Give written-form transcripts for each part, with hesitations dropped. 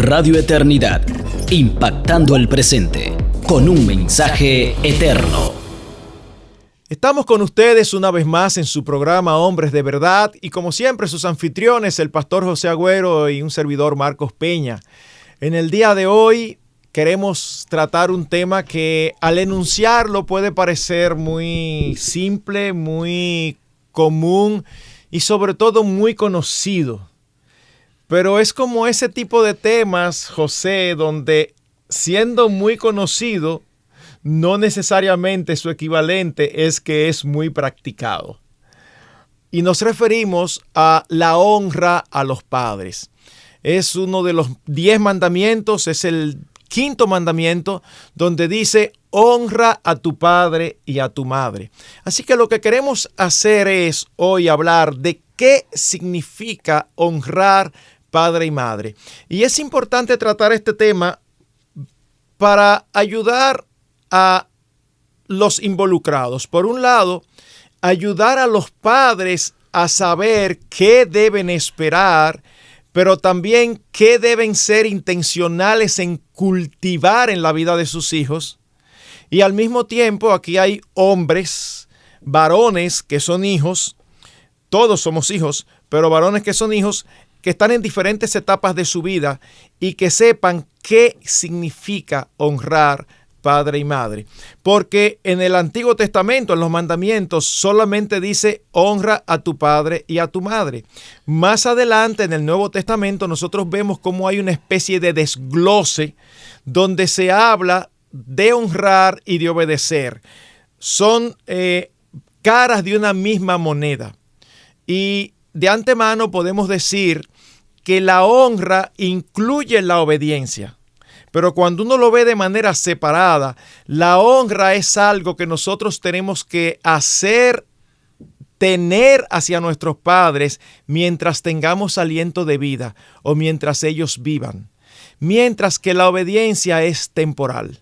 Radio Eternidad, impactando el presente con un mensaje eterno. Estamos con ustedes una vez más en su programa Hombres de Verdad y como siempre sus anfitriones, el pastor José Agüero y un servidor Marcos Peña. En el día de hoy queremos tratar un tema que al enunciarlo puede parecer muy simple, muy común y sobre todo muy conocido. Pero es como ese tipo de temas, José, donde siendo muy conocido, no necesariamente su equivalente es que es muy practicado. Y nos referimos a la honra a los padres. Es uno de los 10 mandamientos, es el 5º mandamiento, donde dice, honra a tu padre y a tu madre. Así que lo que queremos hacer es hoy hablar de qué significa honrar padre y madre. Y es importante tratar este tema para ayudar a los involucrados. Por un lado, ayudar a los padres a saber qué deben esperar, pero también qué deben ser intencionales en cultivar en la vida de sus hijos. Y al mismo tiempo, aquí hay hombres, varones que son hijos, todos somos hijos, pero varones que son hijos que están en diferentes etapas de su vida y que sepan qué significa honrar padre y madre. Porque en el Antiguo Testamento, en los mandamientos, solamente dice honra a tu padre y a tu madre. Más adelante, en el Nuevo Testamento, nosotros vemos cómo hay una especie de desglose donde se habla de honrar y de obedecer. Son caras de una misma moneda. Y de antemano podemos decir que la honra incluye la obediencia. Pero cuando uno lo ve de manera separada, la honra es algo que nosotros tenemos que tener hacia nuestros padres mientras tengamos aliento de vida o mientras ellos vivan. Mientras que la obediencia es temporal.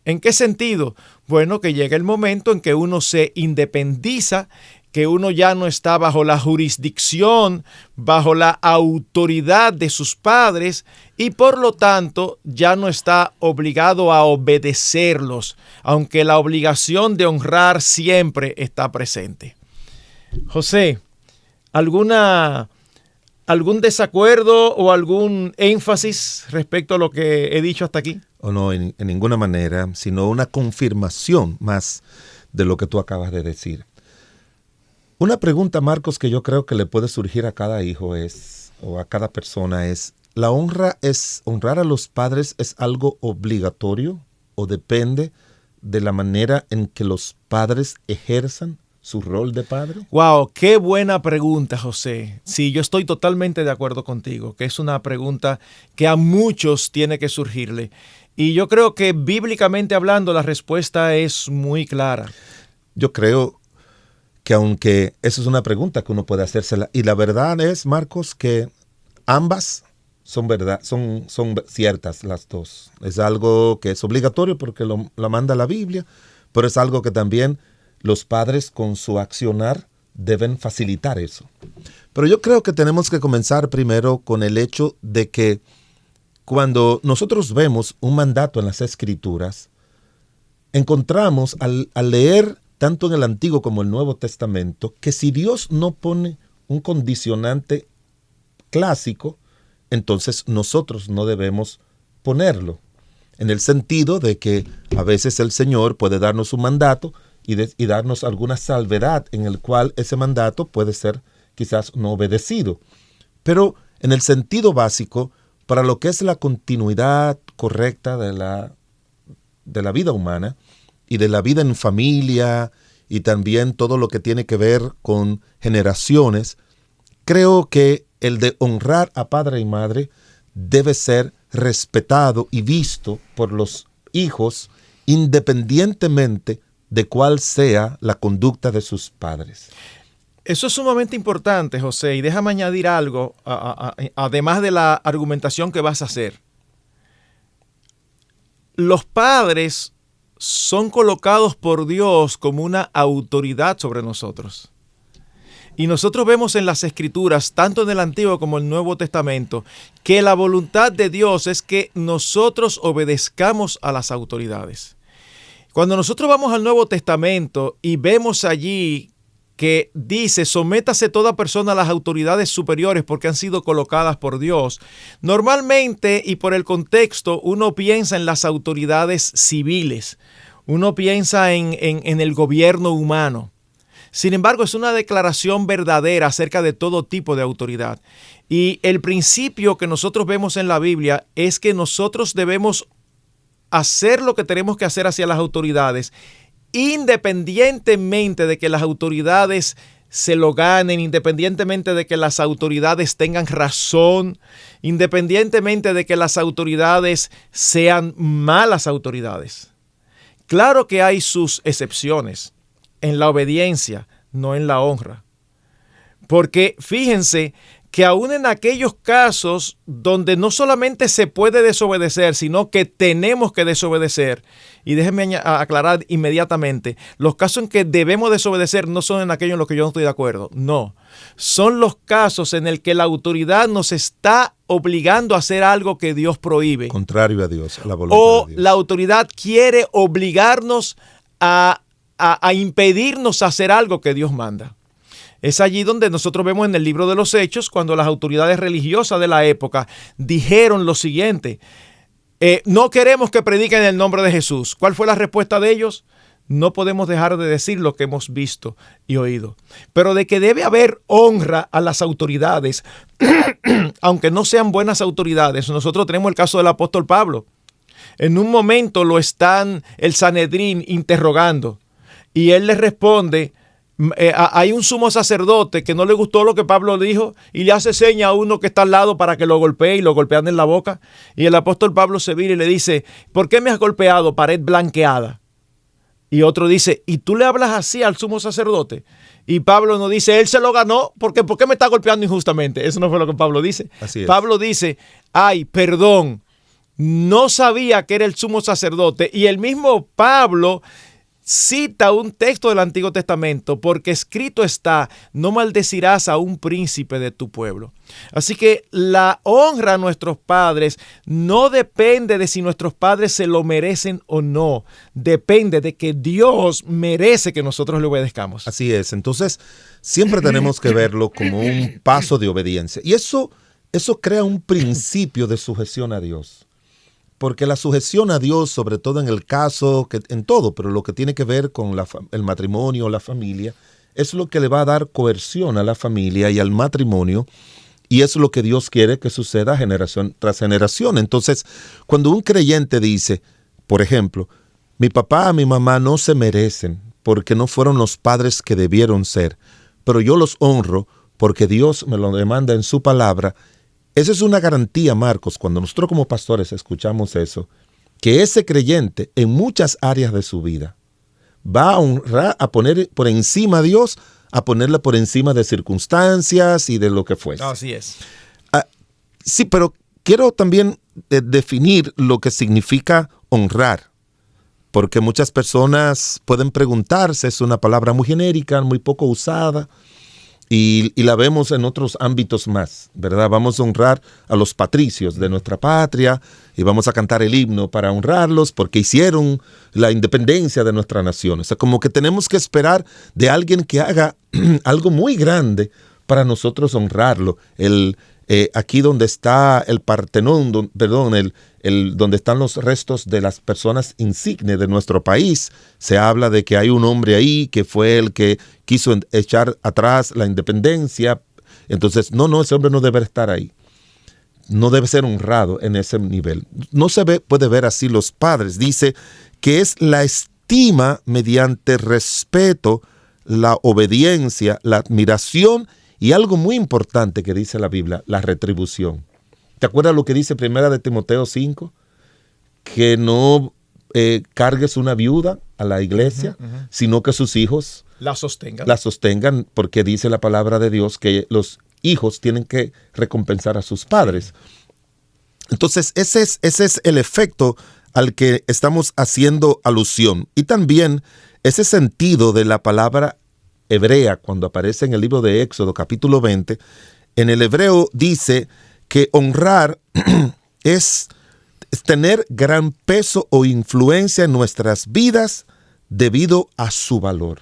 ¿En qué sentido? Bueno, que llega el momento en que uno se independiza, que uno ya no está bajo la jurisdicción, bajo la autoridad de sus padres y por lo tanto ya no está obligado a obedecerlos, aunque la obligación de honrar siempre está presente. José, ¿algún desacuerdo o algún énfasis respecto a lo que he dicho hasta aquí? O no, en ninguna manera, sino una confirmación más de lo que tú acabas de decir. Una pregunta, Marcos, que yo creo que le puede surgir a cada hijo o a cada persona es, honrar a los padres es algo obligatorio o depende de la manera en que los padres ejerzan su rol de padre? Wow, qué buena pregunta, José. Sí, yo estoy totalmente de acuerdo contigo, que es una pregunta que a muchos tiene que surgirle. Y yo creo que bíblicamente hablando la respuesta es muy clara. Yo creo que aunque esa es una pregunta que uno puede hacérsela, y la verdad es, Marcos, que ambas son verdad, son ciertas las dos. Es algo que es obligatorio porque lo manda la Biblia, pero es algo que también los padres con su accionar deben facilitar eso. Pero yo creo que tenemos que comenzar primero con el hecho de que cuando nosotros vemos un mandato en las Escrituras, encontramos al leer tanto en el Antiguo como el Nuevo Testamento, que si Dios no pone un condicionante clásico, entonces nosotros no debemos ponerlo. En el sentido de que a veces el Señor puede darnos un mandato y darnos alguna salvedad en el cual ese mandato puede ser quizás no obedecido. Pero en el sentido básico, para lo que es la continuidad correcta de la vida humana, y de la vida en familia y también todo lo que tiene que ver con generaciones, creo que el de honrar a padre y madre debe ser respetado y visto por los hijos independientemente de cuál sea la conducta de sus padres. Eso es sumamente importante, José, y déjame añadir algo, además de la argumentación que vas a hacer. Los padres son colocados por Dios como una autoridad sobre nosotros. Y nosotros vemos en las Escrituras, tanto en el Antiguo como en el Nuevo Testamento, que la voluntad de Dios es que nosotros obedezcamos a las autoridades. Cuando nosotros vamos al Nuevo Testamento y vemos allí que dice, sométase toda persona a las autoridades superiores porque han sido colocadas por Dios, normalmente y por el contexto uno piensa en las autoridades civiles, uno piensa en el gobierno humano. Sin embargo, es una declaración verdadera acerca de todo tipo de autoridad. Y el principio que nosotros vemos en la Biblia es que nosotros debemos hacer lo que tenemos que hacer hacia las autoridades, independientemente de que las autoridades se lo ganen, independientemente de que las autoridades tengan razón, independientemente de que las autoridades sean malas autoridades. Claro que hay sus excepciones en la obediencia, no en la honra. Porque fíjense que aún en aquellos casos donde no solamente se puede desobedecer, sino que tenemos que desobedecer, y déjenme aclarar inmediatamente, los casos en que debemos desobedecer no son en aquellos en los que yo no estoy de acuerdo, no. Son los casos en el que la autoridad nos está obligando a hacer algo que Dios prohíbe. Contrario a Dios, a la voluntad O de Dios. la autoridad quiere obligarnos a impedirnos hacer algo que Dios manda. Es allí donde nosotros vemos en el libro de los Hechos, cuando las autoridades religiosas de la época dijeron lo siguiente: no queremos que prediquen el nombre de Jesús. ¿Cuál fue la respuesta de ellos? No podemos dejar de decir lo que hemos visto y oído. Pero de que debe haber honra a las autoridades, aunque no sean buenas autoridades. Nosotros tenemos el caso del apóstol Pablo. En un momento lo están el Sanedrín interrogando y él les responde. Hay un sumo sacerdote que no le gustó lo que Pablo dijo y le hace seña a uno que está al lado para que lo golpee y lo golpean en la boca. Y el apóstol Pablo se vira y le dice: ¿por qué me has golpeado, pared blanqueada? Y otro dice: ¿y tú le hablas así al sumo sacerdote? Y Pablo no dice: él se lo ganó, porque ¿por qué me está golpeando injustamente? Eso no fue lo que Pablo dice. Así es. Pablo dice: ay, perdón, no sabía que era el sumo sacerdote. Y el mismo Pablo cita un texto del Antiguo Testamento, porque escrito está: no maldecirás a un príncipe de tu pueblo. Así que la honra a nuestros padres no depende de si nuestros padres se lo merecen o no. Depende de que Dios merece que nosotros le obedezcamos. Así es. Entonces, siempre tenemos que verlo como un paso de obediencia. Y eso crea un principio de sujeción a Dios. Porque la sujeción a Dios, sobre todo en el caso, en todo, pero lo que tiene que ver con el matrimonio o la familia, es lo que le va a dar coerción a la familia y al matrimonio, y es lo que Dios quiere que suceda generación tras generación. Entonces, cuando un creyente dice, por ejemplo, mi papá, mi mamá no se merecen porque no fueron los padres que debieron ser, pero yo los honro porque Dios me lo demanda en su palabra. Esa es una garantía, Marcos, cuando nosotros como pastores escuchamos eso, que ese creyente en muchas áreas de su vida va a honrar, a poner por encima a Dios, a ponerle por encima de circunstancias y de lo que fuese. Así es. Sí, pero quiero también definir lo que significa honrar, porque muchas personas pueden preguntarse, es una palabra muy genérica, muy poco usada, y la vemos en otros ámbitos más, ¿verdad? Vamos a honrar a los patricios de nuestra patria y vamos a cantar el himno para honrarlos porque hicieron la independencia de nuestra nación. O sea, como que tenemos que esperar de alguien que haga algo muy grande para nosotros honrarlo. Aquí donde está el Partenón, donde están los restos de las personas insignes de nuestro país, se habla de que hay un hombre ahí que fue el que quiso echar atrás la independencia. Entonces, no, ese hombre no debe estar ahí. No debe ser honrado en ese nivel. No puede ver así los padres. Dice que es la estima mediante respeto, la obediencia, la admiración y algo muy importante que dice la Biblia, la retribución. ¿Te acuerdas lo que dice 1 Timoteo 5? Que no cargues una viuda a la iglesia, sino que sus hijos la sostengan, porque dice la palabra de Dios que los hijos tienen que recompensar a sus padres. Entonces, ese es el efecto al que estamos haciendo alusión. Y también ese sentido de la palabra hebrea, cuando aparece en el libro de Éxodo, capítulo 20, en el hebreo dice que honrar es tener gran peso o influencia en nuestras vidas debido a su valor.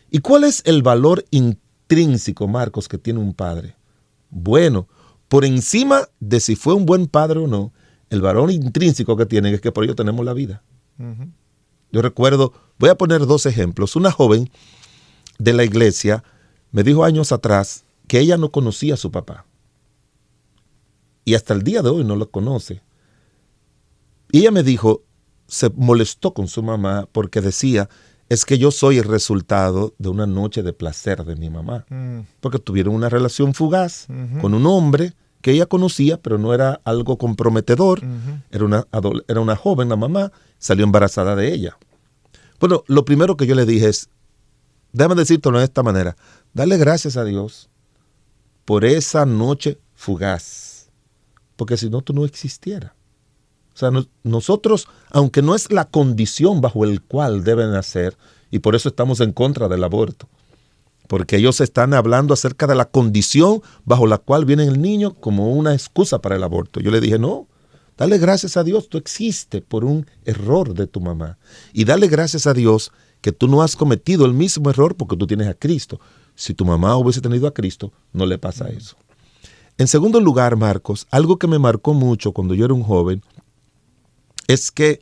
¿Y cuál es el valor intrínseco, Marcos, que tiene un padre? Bueno, por encima de si fue un buen padre o no, el valor intrínseco que tienen es que por ello tenemos la vida. Uh-huh. Yo recuerdo, voy a poner 2 ejemplos. Una joven de la iglesia me dijo años atrás que ella no conocía a su papá. Y hasta el día de hoy no lo conoce. Y ella me dijo, se molestó con su mamá porque decía, es que yo soy el resultado de una noche de placer de mi mamá. Porque tuvieron una relación fugaz con un hombre que ella conocía, pero no era algo comprometedor. Era una joven, la mamá, salió embarazada de ella. Bueno, lo primero que yo le dije es, déjame decírtelo de esta manera, dale gracias a Dios por esa noche fugaz, porque si no, tú no existieras. O sea, nosotros, aunque no es la condición bajo el cual deben nacer, y por eso estamos en contra del aborto, porque ellos están hablando acerca de la condición bajo la cual viene el niño como una excusa para el aborto. Yo le dije, no, dale gracias a Dios, tú existes por un error de tu mamá. Y dale gracias a Dios que tú no has cometido el mismo error porque tú tienes a Cristo. Si tu mamá hubiese tenido a Cristo, no le pasa eso. En segundo lugar, Marcos, algo que me marcó mucho cuando yo era un joven, es que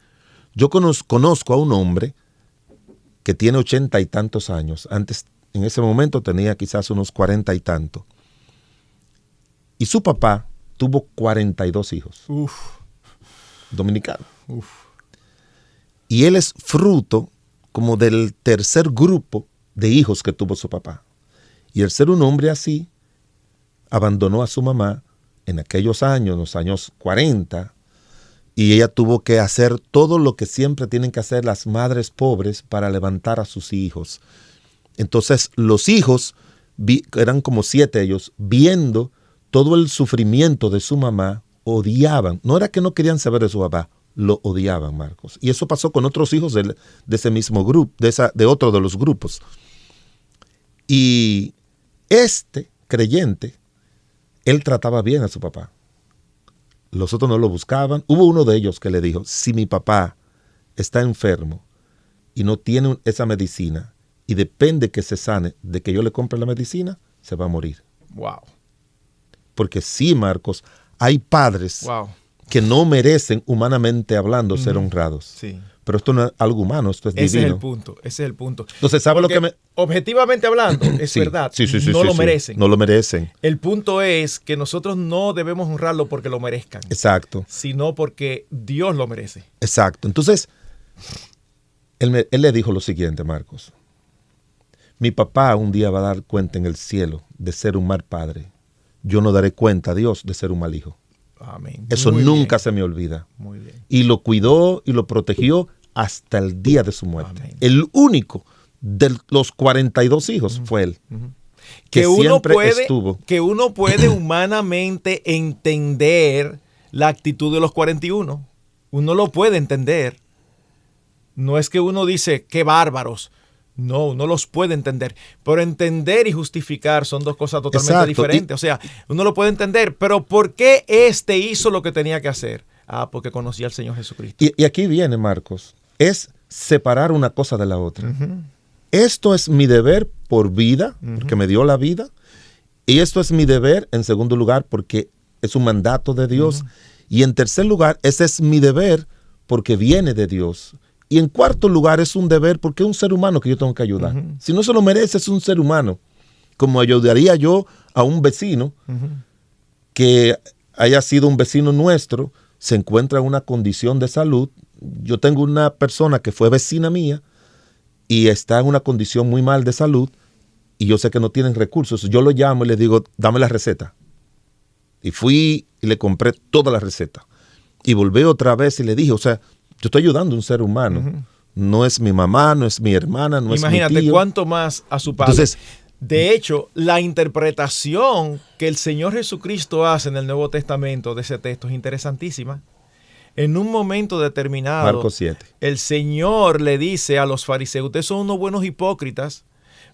yo conozco a un hombre que tiene 80 y tantos años. Antes, en ese momento tenía quizás unos 40 y tantos. Y su papá tuvo 42 hijos. Dominicanos. Y él es fruto como del tercer grupo de hijos que tuvo su papá. Y el ser un hombre así, abandonó a su mamá en aquellos años, los años 40, y ella tuvo que hacer todo lo que siempre tienen que hacer las madres pobres para levantar a sus hijos. Entonces los hijos, eran como 7 ellos, viendo todo el sufrimiento de su mamá, odiaban. No era que no querían saber de su papá, lo odiaban, Marcos. Y eso pasó con otros hijos de ese mismo grupo, de otro de los grupos. Y este creyente, él trataba bien a su papá. Los otros no lo buscaban. Hubo uno de ellos que le dijo, si mi papá está enfermo y no tiene esa medicina y depende que se sane de que yo le compre la medicina, se va a morir. Wow. Porque sí, Marcos, hay padres que no merecen, humanamente hablando, ser honrados. Sí. Pero esto no es algo humano, esto es divino. Ese es el punto. Entonces, ¿sabe lo que objetivamente hablando, es verdad, no lo merecen. No lo merecen. El punto es que nosotros no debemos honrarlo porque lo merezcan. Exacto. Sino porque Dios lo merece. Exacto. Entonces, él le dijo lo siguiente, Marcos. Mi papá un día va a dar cuenta en el cielo de ser un mal padre. Yo no daré cuenta a Dios de ser un mal hijo. Amén. Eso nunca se me olvida. Muy bien. Y lo cuidó y lo protegió hasta el día de su muerte. Amén. El único de los 42 hijos fue él. Que siempre estuvo. Que uno puede humanamente entender la actitud de los 41. Uno lo puede entender. No es que uno dice, qué bárbaros. No, uno los puede entender. Pero entender y justificar son dos cosas totalmente diferentes. O sea, uno lo puede entender. Pero ¿por qué hizo lo que tenía que hacer? Porque conocía al Señor Jesucristo. Y aquí viene, Marcos. Es separar una cosa de la otra. Esto es mi deber por vida, porque me dio la vida. Y esto es mi deber, en segundo lugar, porque es un mandato de Dios. Y en tercer lugar, ese es mi deber porque viene de Dios. Y en cuarto lugar, es un deber porque es un ser humano que yo tengo que ayudar. Si no se lo merece, es un ser humano. Como ayudaría yo a un vecino que haya sido un vecino nuestro, se encuentra en una condición de salud. Yo tengo una persona que fue vecina mía y está en una condición muy mal de salud y yo sé que no tienen recursos. Yo lo llamo y le digo, dame la receta. Y fui y le compré toda la receta. Y volví otra vez y le dije, o sea, yo estoy ayudando a un ser humano. No es mi mamá, no es mi hermana, no es mi tío. Imagínate cuánto más a su padre. Entonces, de hecho, la interpretación que el Señor Jesucristo hace en el Nuevo Testamento de ese texto es interesantísima. En un momento determinado, Marcos 7. El Señor le dice a los fariseos, ustedes son unos buenos hipócritas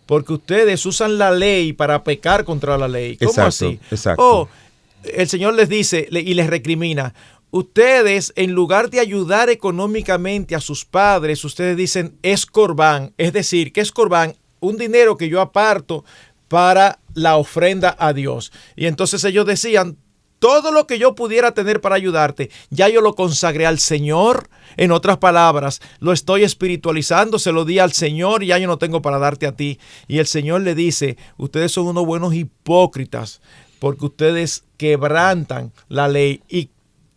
porque ustedes usan la ley para pecar contra la ley. ¿Cómo así? Exacto. El Señor les dice y les recrimina. Ustedes, en lugar de ayudar económicamente a sus padres, ustedes dicen es corbán. Es decir, ¿qué es corbán? Un dinero que yo aparto para la ofrenda a Dios. Y entonces ellos decían, todo lo que yo pudiera tener para ayudarte, ya yo lo consagré al Señor. En otras palabras, lo estoy espiritualizando, se lo di al Señor y ya yo no tengo para darte a ti. Y el Señor le dice, ustedes son unos buenos hipócritas porque ustedes quebrantan la ley. ¿Y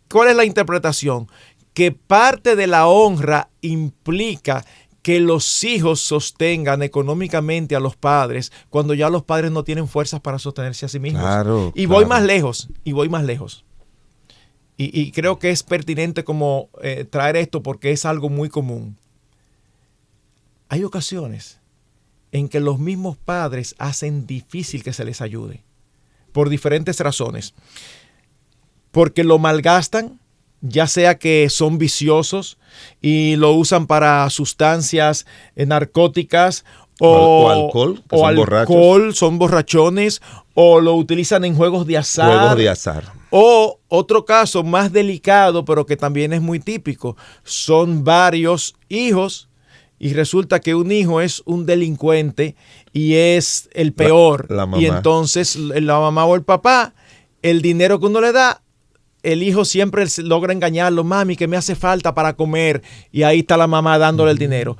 cuál es la interpretación? Que parte de la honra implica que los hijos sostengan económicamente a los padres cuando ya los padres no tienen fuerzas para sostenerse a sí mismos. Claro, Voy más lejos. Y creo que es pertinente como traer esto porque es algo muy común. Hay ocasiones en que los mismos padres hacen difícil que se les ayude por diferentes razones. Porque lo malgastan, ya sea que son viciosos y lo usan para sustancias narcóticas o alcohol, son borrachones, o lo utilizan en juegos de azar. O otro caso más delicado, pero que también es muy típico, son varios hijos y resulta que un hijo es un delincuente y es el peor. La mamá. Y entonces la mamá o el papá, el dinero que uno le da, el hijo siempre logra engañarlo. Mami, que me hace falta para comer. Y ahí está la mamá dándole el dinero.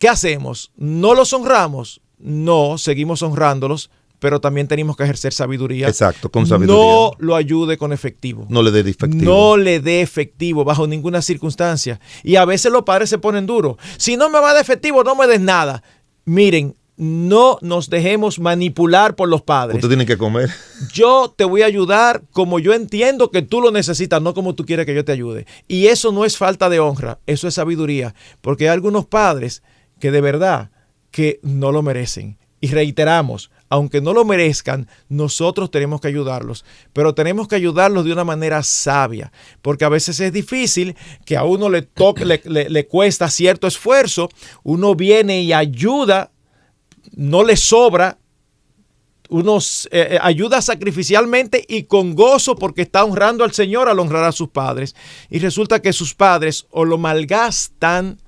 ¿Qué hacemos? ¿No los honramos? No, seguimos honrándolos, pero también tenemos que ejercer sabiduría. Exacto, con sabiduría. No lo ayude con efectivo. No le dé efectivo. No le dé efectivo bajo ninguna circunstancia. Y a veces los padres se ponen duros. Si no me va a dar efectivo, no me des nada. Miren, no nos dejemos manipular por los padres. Usted tiene que comer. Yo te voy a ayudar como yo entiendo que tú lo necesitas, no como tú quieres que yo te ayude. Y eso no es falta de honra, eso es sabiduría. Porque hay algunos padres que de verdad que no lo merecen. Y reiteramos, aunque no lo merezcan, nosotros tenemos que ayudarlos. Pero tenemos que ayudarlos de una manera sabia. Porque a veces es difícil, que a uno le cuesta cierto esfuerzo. Uno viene y ayuda, no le sobra, uno ayuda sacrificialmente y con gozo porque está honrando al Señor al honrar a sus padres. Y resulta que sus padres o lo malgastan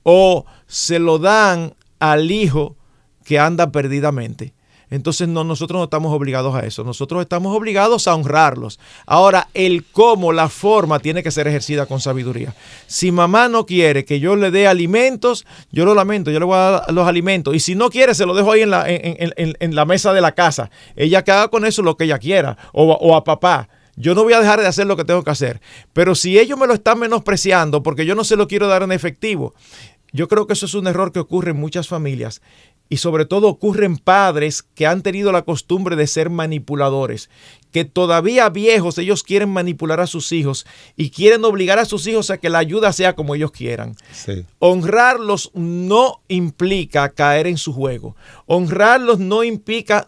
o se lo dan al hijo que anda perdidamente. Entonces nosotros no estamos obligados a eso. Nosotros estamos obligados a honrarlos. Ahora, el cómo, la forma tiene que ser ejercida con sabiduría. Si mamá no quiere que yo le dé alimentos, yo lo lamento, yo le voy a dar los alimentos. Y si no quiere, se lo dejo ahí en la mesa de la casa. Ella que haga con eso lo que ella quiera. O a papá. Yo no voy a dejar de hacer lo que tengo que hacer. Pero si ellos me lo están menospreciando porque yo no se lo quiero dar en efectivo, yo creo que eso es un error que ocurre en muchas familias. Y sobre todo ocurren padres que han tenido la costumbre de ser manipuladores, que todavía viejos ellos quieren manipular a sus hijos y quieren obligar a sus hijos a que la ayuda sea como ellos quieran. Sí. Honrarlos no implica caer en su juego. Honrarlos no implica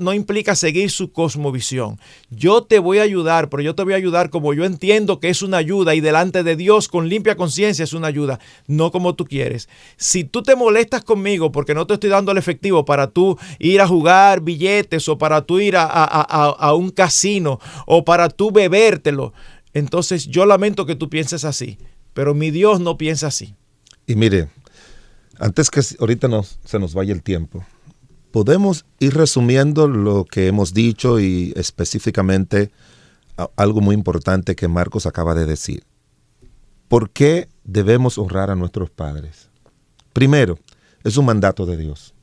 seguir su cosmovisión. Yo te voy a ayudar, pero yo te voy a ayudar como yo entiendo que es una ayuda y delante de Dios con limpia conciencia es una ayuda, no como tú quieres. Si tú te molestas conmigo porque no te estoy dando el efectivo para tú ir a jugar billetes o para tú ir a un casino o para tú bebértelo, entonces yo lamento que tú pienses así, pero mi Dios no piensa así. Y mire, antes que ahorita se nos vaya el tiempo, podemos ir resumiendo lo que hemos dicho y específicamente algo muy importante que Marcos acaba de decir. ¿Por qué debemos honrar a nuestros padres? Primero, es un mandato de Dios.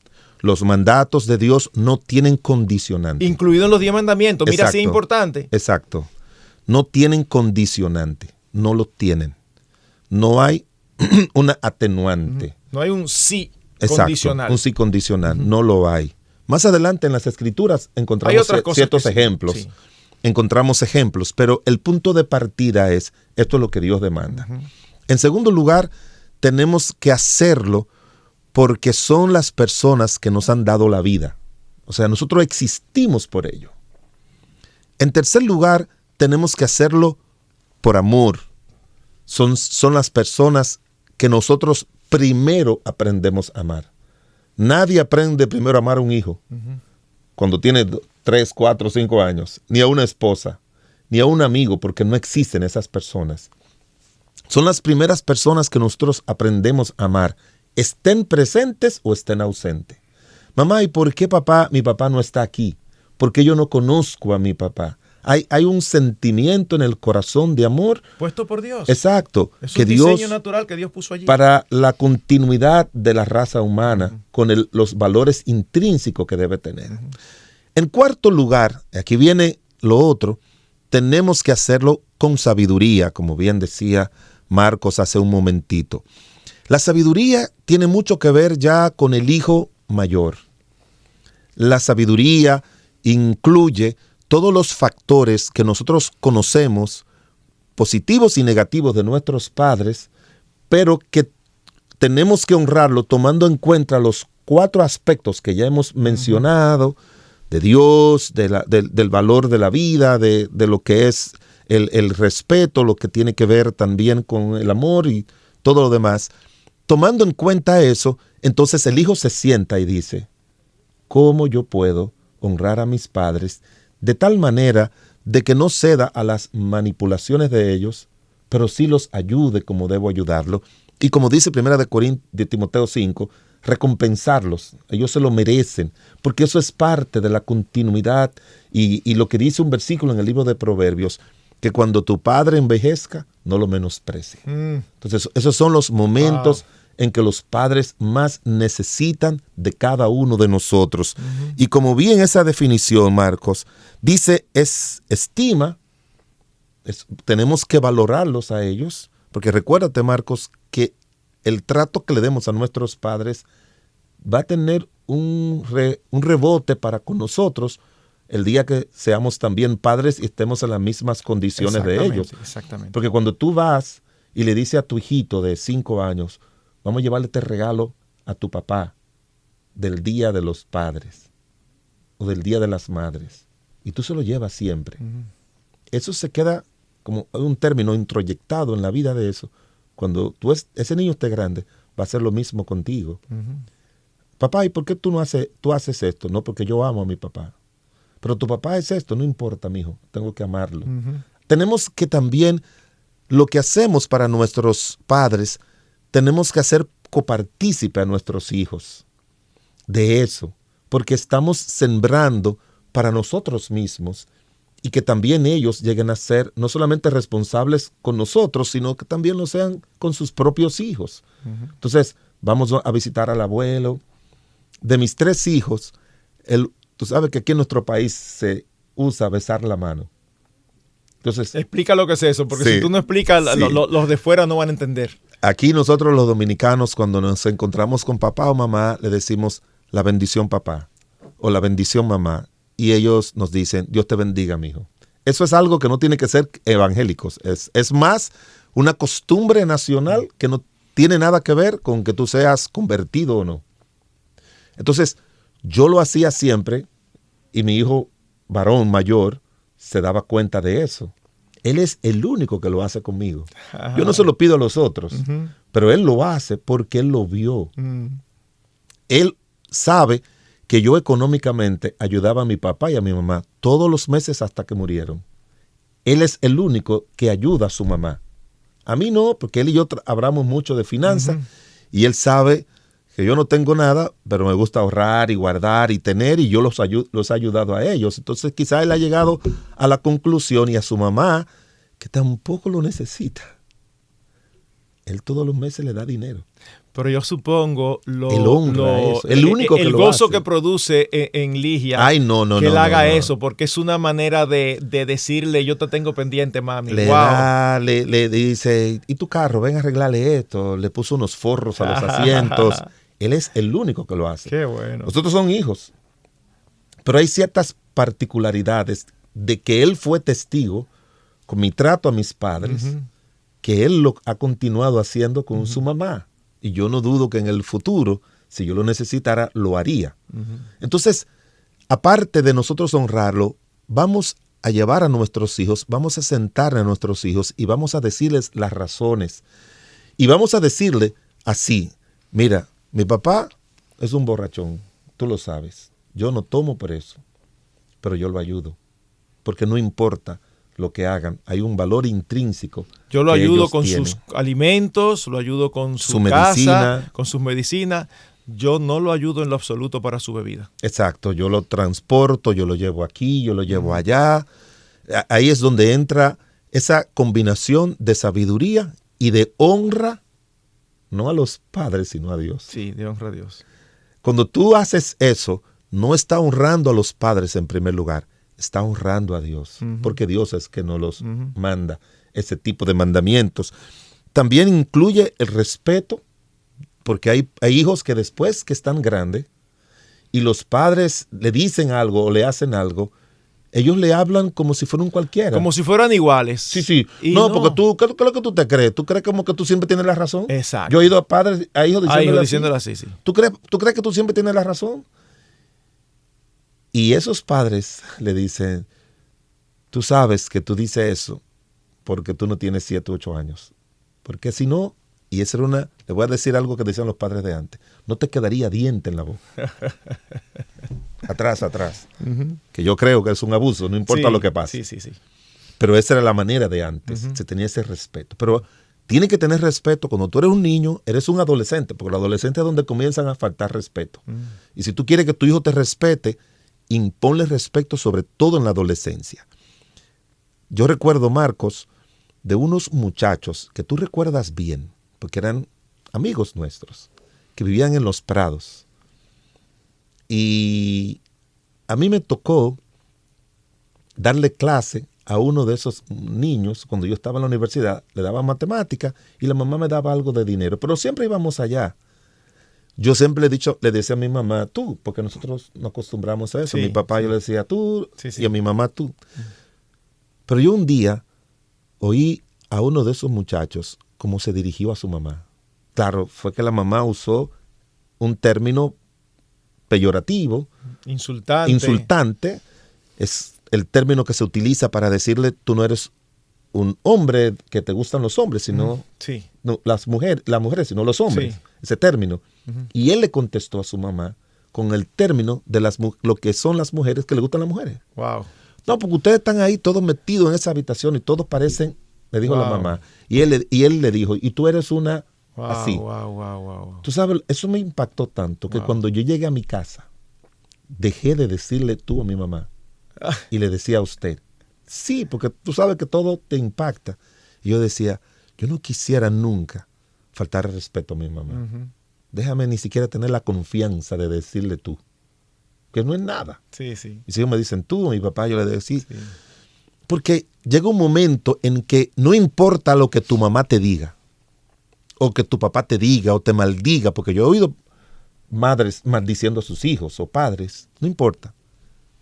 Los mandatos de Dios no tienen condicionante. Incluido en los 10 mandamientos. Mira, Exacto, sí es importante. Exacto. No tienen condicionante. No lo tienen. No hay una atenuante. No hay un sí Exacto, condicional. un sí condicional. No lo hay. Más adelante en las Escrituras encontramos ciertos ejemplos. Sí. Encontramos ejemplos, pero el punto de partida es, esto es lo que Dios demanda. En segundo lugar, tenemos que hacerlo porque son las personas que nos han dado la vida. O sea, nosotros existimos por ello. En tercer lugar, tenemos que hacerlo por amor. Son las personas que nosotros primero aprendemos a amar. Nadie aprende primero a amar a un hijo cuando tiene 3, 4, 5 años, ni a una esposa, ni a un amigo, porque no existen esas personas. Son las primeras personas que nosotros aprendemos a amar, estén presentes o estén ausentes. Mamá, ¿y por qué mi papá no está aquí? ¿Por qué yo no conozco a mi papá? Hay un sentimiento en el corazón de amor. Puesto por Dios. Exacto. Es que un Dios, diseño natural que Dios puso allí. para la continuidad de la raza humana, con los valores intrínsecos que debe tener. En cuarto lugar, aquí viene lo otro, tenemos que hacerlo con sabiduría, como bien decía Marcos hace un momentito. La sabiduría tiene mucho que ver ya con el hijo mayor. La sabiduría incluye todos los factores que nosotros conocemos, positivos y negativos de nuestros padres, pero que tenemos que honrarlo tomando en cuenta los 4 aspectos que ya hemos mencionado, de Dios, del valor de la vida, de lo que es el respeto, lo que tiene que ver también con el amor y todo lo demás. Tomando en cuenta eso, entonces el hijo se sienta y dice, ¿cómo yo puedo honrar a mis padres de tal manera de que no ceda a las manipulaciones de ellos, pero sí los ayude como debo ayudarlo? Y como dice 1 de Timoteo 5, recompensarlos. Ellos se lo merecen, porque eso es parte de la continuidad y lo que dice un versículo en el libro de Proverbios, que cuando tu padre envejezca, no lo menosprecie. Entonces, esos son los momentos en que los padres más necesitan de cada uno de nosotros. Y como vi en esa definición, Marcos, dice, estima, tenemos que valorarlos a ellos, porque recuérdate, Marcos, que el trato que le demos a nuestros padres va a tener un rebote para con nosotros el día que seamos también padres y estemos en las mismas condiciones de ellos. Exactamente. Porque cuando tú vas y le dices a tu hijito de 5 años, vamos a llevarle este regalo a tu papá del Día de los Padres o del Día de las Madres, y tú se lo llevas siempre. Eso se queda como un término introyectado en la vida de eso. Cuando ese niño esté grande, va a hacer lo mismo contigo. Papá, ¿y por qué tú haces esto? No, porque yo amo a mi papá. Pero tu papá es esto, no importa, mijo, tengo que amarlo. Tenemos que también, lo que hacemos para nuestros padres, tenemos que hacer copartícipe a nuestros hijos de eso, porque estamos sembrando para nosotros mismos y que también ellos lleguen a ser no solamente responsables con nosotros, sino que también lo sean con sus propios hijos. Entonces, vamos a visitar al abuelo. De mis 3 hijos, tú sabes que aquí en nuestro país se usa besar la mano. Entonces, explica lo que es eso, porque sí, si tú no explicas, sí. Los de fuera no van a entender. Aquí nosotros los dominicanos, cuando nos encontramos con papá o mamá, le decimos la bendición papá o la bendición mamá. Y ellos nos dicen, Dios te bendiga, mijo. Eso es algo que no tiene que ser evangélicos. Es más una costumbre nacional que no tiene nada que ver con que tú seas convertido o no. Entonces, yo lo hacía siempre y mi hijo varón mayor se daba cuenta de eso. Él es el único que lo hace conmigo. Yo no se lo pido a los otros, pero él lo hace porque él lo vio. Él sabe que yo económicamente ayudaba a mi papá y a mi mamá todos los meses hasta que murieron. Él es el único que ayuda a su mamá. A mí no, porque él y yo hablamos mucho de finanzas y él sabe que yo no tengo nada, pero me gusta ahorrar y guardar y tener, y yo los he ayudado a ellos. Entonces quizá él ha llegado a la conclusión, y a su mamá, que tampoco lo necesita. Él todos los meses le da dinero. Pero yo supongo el único que el lo gozo hace. Que produce en Ligia. Ay, no, que él haga no. eso, porque es una manera de decirle, yo te tengo pendiente, mami. Le dice, ¿y tu carro? Ven a arreglarle esto. Le puso unos forros a los asientos. Él es el único que lo hace. Qué bueno. Nosotros son hijos. Pero hay ciertas particularidades de que él fue testigo con mi trato a mis padres, que él lo ha continuado haciendo con su mamá. Y yo no dudo que en el futuro, si yo lo necesitara, lo haría. Entonces, aparte de nosotros honrarlo, vamos a llevar a nuestros hijos, vamos a sentar a nuestros hijos y vamos a decirles las razones. Y vamos a decirle así, mira, mi papá es un borrachón, tú lo sabes. Yo no tomo por eso, pero yo lo ayudo. Porque no importa lo que hagan, hay un valor intrínseco. Yo lo que ayudo ellos con tienen. sus alimentos, lo ayudo con su casa, medicina. con sus medicinas. Yo no lo ayudo en lo absoluto para su bebida. Exacto, yo lo transporto, yo lo llevo aquí, yo lo llevo allá. Ahí es donde entra esa combinación de sabiduría y de honra, no a los padres, sino a Dios. Sí, de honra a Dios. Cuando tú haces eso, no está honrando a los padres en primer lugar, está honrando a Dios, porque Dios es que nos los manda ese tipo de mandamientos. También incluye el respeto, porque hay hijos que después que están grandes y los padres le dicen algo o le hacen algo, ellos le hablan como si fueran cualquiera. Como si fueran iguales. Sí. Y No, porque tú, ¿qué es lo que tú te crees? ¿Tú crees como que tú siempre tienes la razón? Exacto. Yo he ido a padres, a hijos diciéndole así, sí. ¿Tú crees que tú siempre tienes la razón? Y esos padres le dicen, tú sabes que tú dices eso porque tú no tienes 7 u 8 años. Porque si no, y esa era le voy a decir algo que decían los padres de antes, no te quedaría diente en la boca. atrás. Que yo creo que es un abuso, no importa lo que pase. Sí. Pero esa era la manera de antes, se tenía ese respeto. Pero tiene que tener respeto cuando tú eres un niño, eres un adolescente, porque los adolescentes es donde comienzan a faltar respeto. Y si tú quieres que tu hijo te respete, imponle respeto sobre todo en la adolescencia. Yo recuerdo, Marcos, de unos muchachos que tú recuerdas bien, porque eran amigos nuestros, que vivían en los prados. Y a mí me tocó darle clase a uno de esos niños cuando yo estaba en la universidad. Le daba matemática y la mamá me daba algo de dinero, pero siempre íbamos allá. Yo siempre le decía a mi mamá, tú, porque nosotros no acostumbramos a eso. Sí, mi papá sí. yo le decía, tú, Sí. y a mi mamá, tú. Pero yo un día oí a uno de esos muchachos cómo se dirigió a su mamá. Claro, fue que la mamá usó un término peyorativo, insultante. Es el término que se utiliza para decirle, tú no eres un hombre que te gustan los hombres, sino Sí. no, las mujeres, sino los hombres. Sí. Ese término. Y él le contestó a su mamá con el término de lo que son las mujeres que le gustan las mujeres. Wow. No, porque ustedes están ahí todos metidos en esa habitación y todos parecen, le dijo la mamá. Y él le dijo, y tú eres una así. Wow. Tú sabes, eso me impactó tanto que cuando yo llegué a mi casa, dejé de decirle tú a mi mamá y le decía a usted. Sí, porque tú sabes que todo te impacta. Y yo decía, yo no quisiera nunca faltar el respeto a mi mamá. Déjame ni siquiera tener la confianza de decirle tú, que no es nada. Sí. Y si ellos me dicen tú, a mi papá, yo le digo sí. Porque llega un momento en que no importa lo que tu mamá te diga, o que tu papá te diga, o te maldiga, porque yo he oído madres maldiciendo a sus hijos o padres, no importa.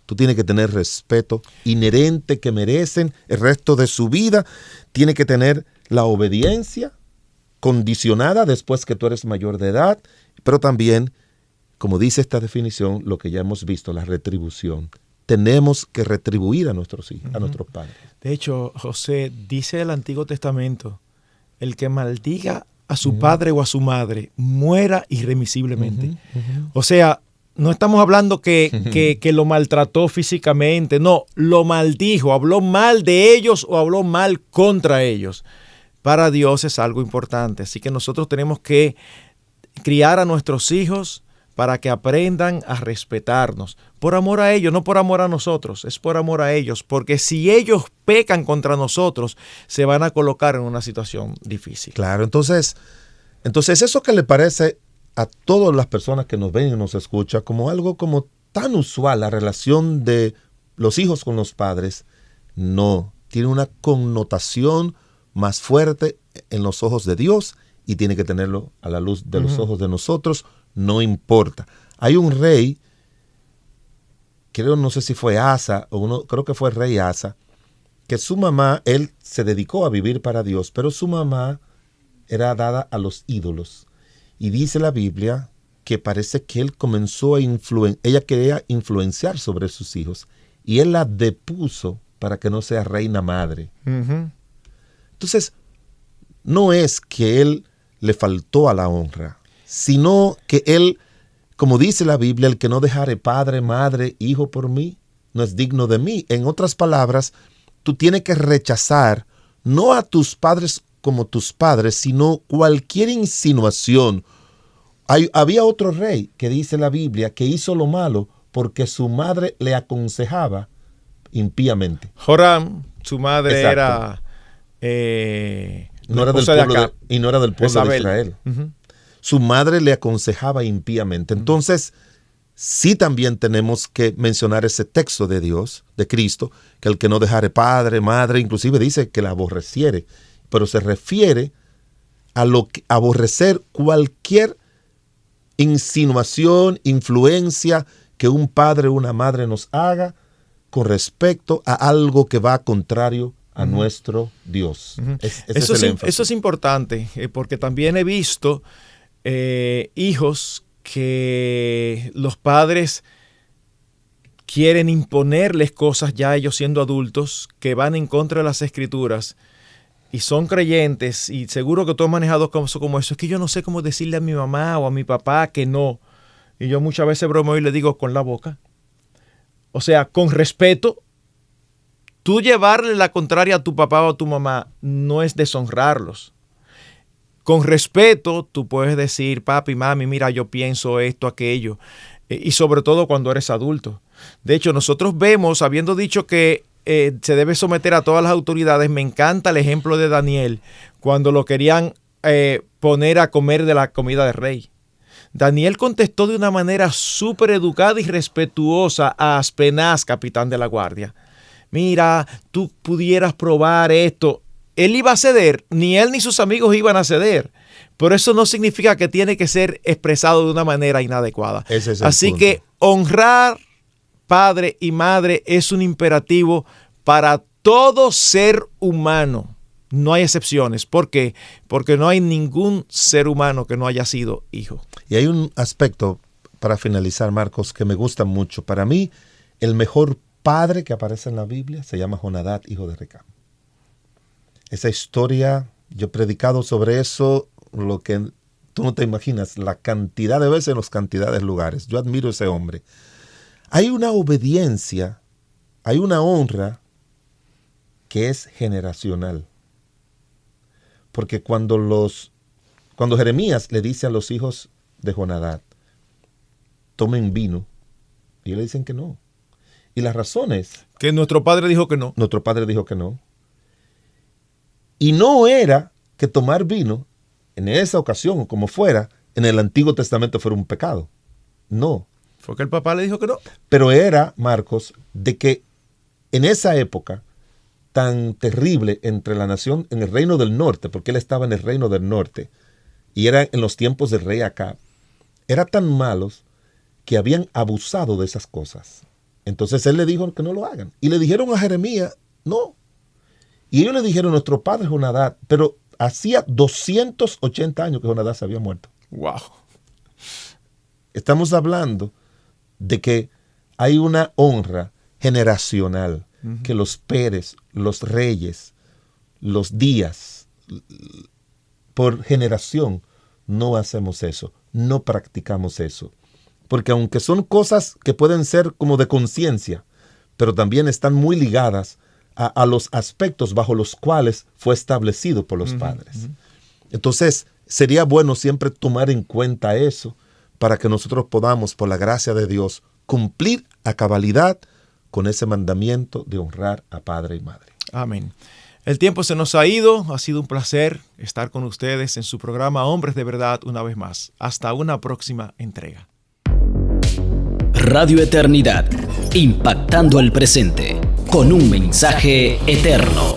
Tú tienes que tener respeto inherente que merecen el resto de su vida. Tienes que tener la obediencia condicionada después que tú eres mayor de edad, pero también, como dice esta definición, lo que ya hemos visto, la retribución. Tenemos que retribuir a nuestros hijos, a nuestros padres. De hecho, José, dice el Antiguo Testamento, el que maldiga a su padre o a su madre, muera irremisiblemente. O sea, no estamos hablando que lo maltrató físicamente, no, lo maldijo, habló mal de ellos o habló mal contra ellos. Para Dios es algo importante, así que nosotros tenemos que criar a nuestros hijos para que aprendan a respetarnos, por amor a ellos, no por amor a nosotros, es por amor a ellos, porque si ellos pecan contra nosotros, se van a colocar en una situación difícil. Claro, entonces eso que le parece a todas las personas que nos ven y nos escuchan como algo como tan usual, la relación de los hijos con los padres, no, tiene una connotación más fuerte en los ojos de Dios y tiene que tenerlo a la luz de los ojos de nosotros, no importa. Hay un rey, no sé si fue Asa, creo que fue el rey Asa, que su mamá, él se dedicó a vivir para Dios, pero su mamá era dada a los ídolos. Y dice la Biblia que parece que él comenzó ella quería influenciar sobre sus hijos y él la depuso para que no sea reina madre. Entonces, no es que él le faltó a la honra, sino que él como dice la Biblia, el que no dejare padre, madre, hijo por mí, no es digno de mí. En otras palabras, tú tienes que rechazar no a tus padres como tus padres, sino cualquier insinuación. Había otro rey que dice la Biblia que hizo lo malo porque su madre le aconsejaba impíamente. Joram, su madre Exacto. era No era del pueblo y no era del pueblo de Israel. Uh-huh. Su madre le aconsejaba impíamente. Entonces, sí también tenemos que mencionar ese texto de Dios, de Cristo, que el que no dejare padre, madre, inclusive dice que la aborreciere, pero se refiere a lo que aborrecer cualquier insinuación, influencia que un padre o una madre nos haga con respecto a algo que va contrario a nuestro Dios. Eso es importante, porque también he visto hijos que los padres quieren imponerles cosas ya ellos siendo adultos que van en contra de las escrituras y son creyentes, y seguro que tú has manejado como eso. Es que yo no sé cómo decirle a mi mamá o a mi papá que no. Y yo muchas veces bromeo y le digo con la boca. O sea, con respeto. Tú llevarle la contraria a tu papá o a tu mamá no es deshonrarlos. Con respeto, tú puedes decir, papi, mami, mira, yo pienso esto, aquello. Y sobre todo cuando eres adulto. De hecho, nosotros vemos, habiendo dicho que se debe someter a todas las autoridades, me encanta el ejemplo de Daniel, cuando lo querían poner a comer de la comida del rey. Daniel contestó de una manera súper educada y respetuosa a Aspenaz, capitán de la guardia. Mira, tú pudieras probar esto. Él iba a ceder, ni él ni sus amigos iban a ceder. Pero eso no significa que tiene que ser expresado de una manera inadecuada. Ese es el Así punto. que honrar padre y madre es un imperativo para todo ser humano. No hay excepciones. ¿Por qué? Porque no hay ningún ser humano que no haya sido hijo. Y hay un aspecto, para finalizar, Marcos, que me gusta mucho. Para mí, el mejor padre que aparece en la Biblia se llama Jonadab, hijo de Recab. Esa historia, yo he predicado sobre eso, lo que tú no te imaginas, la cantidad de veces en las cantidades de lugares. Yo admiro a ese hombre. Hay una obediencia, hay una honra que es generacional. Porque cuando Jeremías le dice a los hijos de Jonadab, tomen vino, y ellos le dicen que no. Y la razón es que nuestro padre dijo que no. Nuestro padre dijo que no. Y no era que tomar vino, en esa ocasión o como fuera, en el Antiguo Testamento fuera un pecado. No. Fue que el papá le dijo que no. Pero era, Marcos, de que en esa época tan terrible entre la nación, en el reino del norte, porque él estaba en el reino del norte, y era en los tiempos del rey Acab, eran tan malos que habían abusado de esas cosas. Entonces él le dijo que no lo hagan. Y le dijeron a Jeremías, no. Y ellos le dijeron, nuestro padre Jonadab, pero hacía 280 años que Jonadab se había muerto. Wow. Estamos hablando de que hay una honra generacional, que los Pérez, los Reyes, los Díaz, por generación, no hacemos eso, no practicamos eso. Porque aunque son cosas que pueden ser como de conciencia, pero también están muy ligadas a los aspectos bajo los cuales fue establecido por los padres. Entonces, sería bueno siempre tomar en cuenta eso para que nosotros podamos, por la gracia de Dios, cumplir a cabalidad con ese mandamiento de honrar a padre y madre. Amén. El tiempo se nos ha ido. Ha sido un placer estar con ustedes en su programa Hombres de Verdad una vez más. Hasta una próxima entrega. Radio Eternidad, impactando el presente con un mensaje eterno.